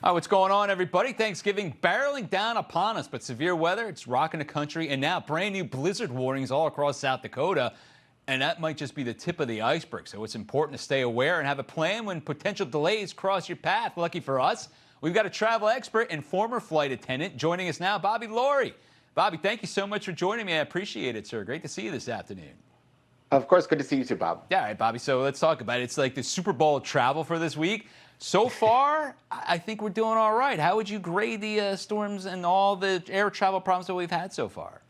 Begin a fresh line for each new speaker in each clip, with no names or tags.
Hi, what's going on, everybody? Thanksgiving barreling down upon us, but severe weather, it's rocking the country, and now brand new blizzard warnings all across South Dakota. And that might just be the tip of the iceberg. So it's important to stay aware and have a plan when potential delays cross your path. Lucky for us, we've got a travel expert and former flight attendant joining us now, Bobby Laurie. Bobby, thank you so much for joining me. I appreciate it, sir. Great to see you this afternoon.
Of course, good to see you too, Bob.
Yeah, all right, Bobby. So let's talk about it. It's like the Super Bowl travel for this week. So far, I think we're doing all right. How would you grade the storms and all the air travel problems that we've had so far?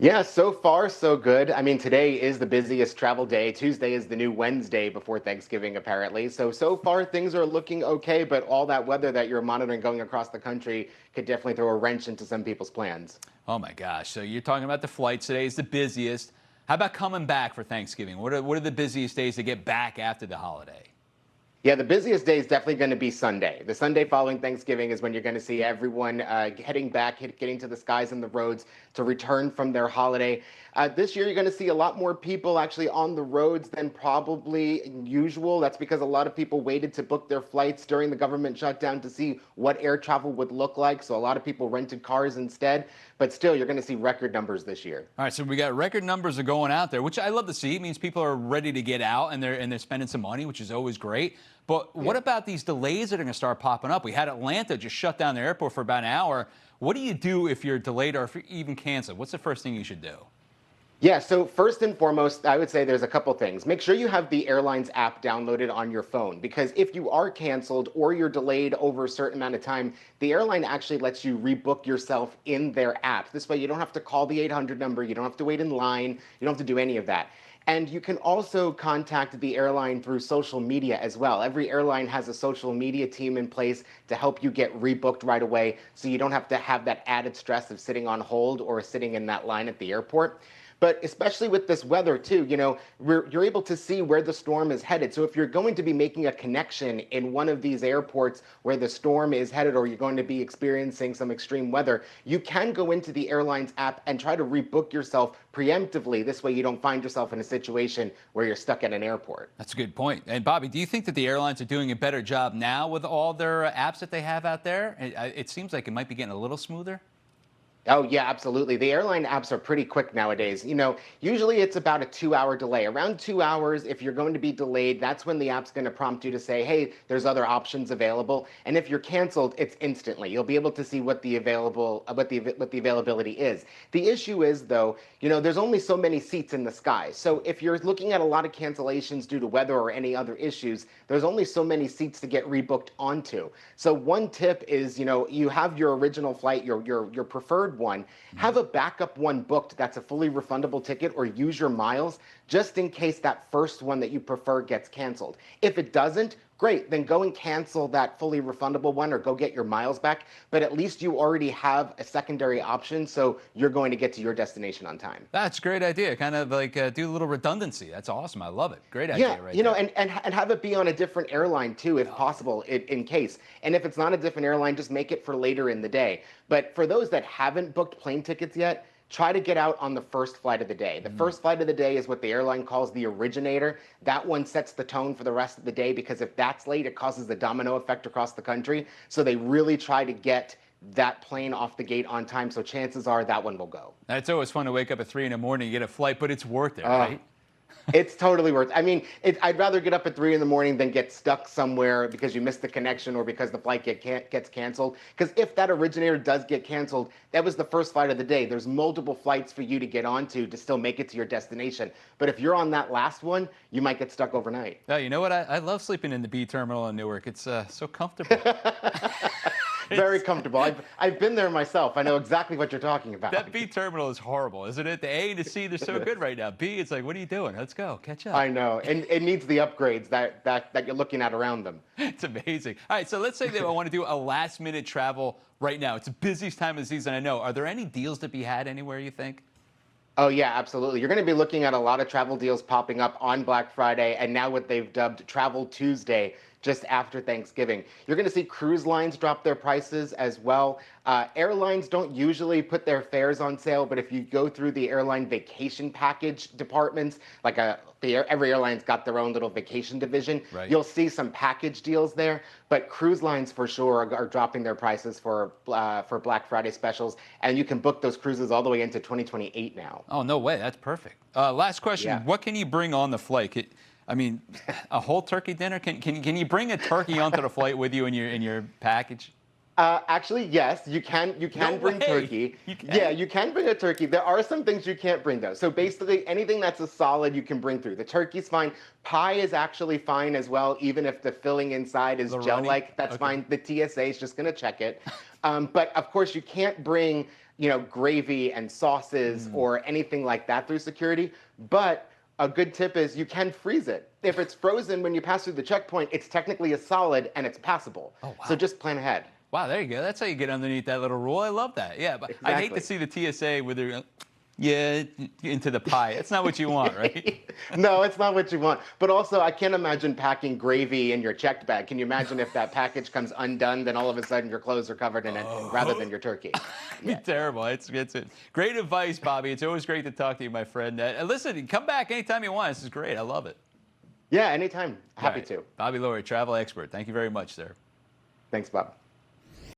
Yeah, so far, so good. I mean, today is the busiest travel day. Tuesday is the new Wednesday before Thanksgiving, apparently. So far, things are looking okay, but all that weather that you're monitoring going across the country could definitely throw a wrench into some people's plans.
Oh, my gosh. So you're talking about the flights. Today is the busiest. How about coming back for Thanksgiving? What are the busiest days to get back after the holiday?
Yeah, the busiest day is definitely going to be Sunday. The Sunday following Thanksgiving is when you're going to see everyone heading back, getting to the skies and the roads to return from their holiday. This year, you're going to see a lot more people actually on the roads than probably usual. That's because a lot of people waited to book their flights during the government shutdown to see what air travel would look like. So a lot of people rented cars instead. But still, you're going to see record numbers this year.
All right, so we got record numbers are going out there, which I love to see. It means people are ready to get out and they're spending some money, which is always great. But what about these delays that are going to start popping up? We had Atlanta just shut down their airport for about an hour. What do you do if you're delayed or if you're even canceled? What's the first thing you should do?
Yeah, so first and foremost, I would say there's a couple things. Make sure you have the airline's app downloaded on your phone, because if you are canceled or you're delayed over a certain amount of time, the airline actually lets you rebook yourself in their app. This way you don't have to call the 800 number, you don't have to wait in line, you don't have to do any of that. And you can also contact the airline through social media as well. Every airline has a social media team in place to help you get rebooked right away, so you don't have to have that added stress of sitting on hold or sitting in that line at the airport. But especially with this weather too, you're able to see where the storm is headed. So if you're going to be making a connection in one of these airports where the storm is headed, or you're going to be experiencing some extreme weather, you can go into the airline's app and try to rebook yourself preemptively. This way you don't find yourself in a situation where you're stuck at an airport.
That's a good point. And Bobby, do you think that the airlines are doing a better job now with all their apps that they have out there? It seems like it might be getting a little smoother.
Oh, yeah, absolutely. The airline apps are pretty quick nowadays. Usually it's about a 2-hour delay. Around 2 hours, if you're going to be delayed, that's when the app's going to prompt you to say, hey, there's other options available. And if you're canceled, it's instantly. You'll be able to see what the availability is. The issue is, though, there's only so many seats in the sky. So if you're looking at a lot of cancellations due to weather or any other issues, there's only so many seats to get rebooked onto. So one tip is, you have your original flight, your preferred one, have a backup one booked that's a fully refundable ticket, or use your miles just in case that first one that you prefer gets canceled. If it doesn't, great, then go and cancel that fully refundable one or go get your miles back. But at least you already have a secondary option, so you're going to get to your destination on time.
That's a great idea. Kind of like do a little redundancy. That's awesome. I love it. Great idea right there.
And have it be on a different airline too, if possible, in case. And if it's not a different airline, just make it for later in the day. But for those that haven't booked plane tickets yet, try to get out on the first flight of the day. The first flight of the day is what the airline calls the originator. That one sets the tone for the rest of the day, because if that's late, it causes the domino effect across the country. So they really try to get that plane off the gate on time. So chances are that one will go.
It's always fun to wake up at 3 in the morning, get a flight, but it's worth it, right?
It's totally worth it. I mean, I'd rather get up at 3 in the morning than get stuck somewhere because you missed the connection or because the flight gets canceled. Because if that originator does get canceled, that was the first flight of the day. There's multiple flights for you to get onto to still make it to your destination. But if you're on that last one, you might get stuck overnight.
Yeah, you know what? I love sleeping in the B terminal in Newark. It's so comfortable.
Very comfortable. I've been there myself. I know exactly what you're talking about.
That B terminal is horrible, isn't it? The A and the C, they're so good right now. B, it's like, what are you doing? Let's go. Catch up.
I know. And it needs the upgrades that you're looking at around them.
It's amazing. All right, so let's say that I want to do a last-minute travel right now. It's the busiest time of the season, I know. Are there any deals to be had anywhere, you think?
Oh, yeah, absolutely. You're going to be looking at a lot of travel deals popping up on Black Friday, and now what they've dubbed Travel Tuesday. just after Thanksgiving. You're going to see cruise lines drop their prices as well. Airlines don't usually put their fares on sale, but if you go through the airline vacation package departments, like every airline's got their own little vacation division,
Right.
you'll see some package deals there. But cruise lines for sure are dropping their prices for Black Friday specials, and you can book those cruises all the way into 2028 now.
Oh, no way. That's perfect. Last question.
Yeah.
What can you bring on the flight? I mean, a whole turkey dinner? Can you bring a turkey onto the flight with you in your package?
Actually, yes, you can
No
bring
way.
turkey.
You can?
Yeah, you can bring a turkey. There are some things you can't bring though. So basically, anything that's a solid you can bring through. The turkey's fine. Pie is actually fine as well, even if the filling inside is
The
gel-like. That's
okay.
fine. The TSA is just going to check it. But of course, you can't bring gravy and sauces or anything like that through security. But a good tip is you can freeze it. If it's frozen when you pass through the checkpoint, it's technically a solid and it's passable.
Oh, wow.
So just plan ahead.
Wow, there you go. That's how you get underneath that little rule. I love that. Yeah, but I'd hate to see the TSA with their, into the pie. That's not what you want, right?
No, it's not what you want. But also, I can't imagine packing gravy in your checked bag. Can you imagine if that package comes undone, then all of a sudden your clothes are covered in it rather than your turkey?
Be terrible. It's great advice, Bobby. It's always great to talk to you, my friend. Listen, come back anytime you want. This is great. I love it.
Yeah, anytime. Happy to.
Bobby Laurie, travel expert. Thank you very much, sir.
Thanks, Bob.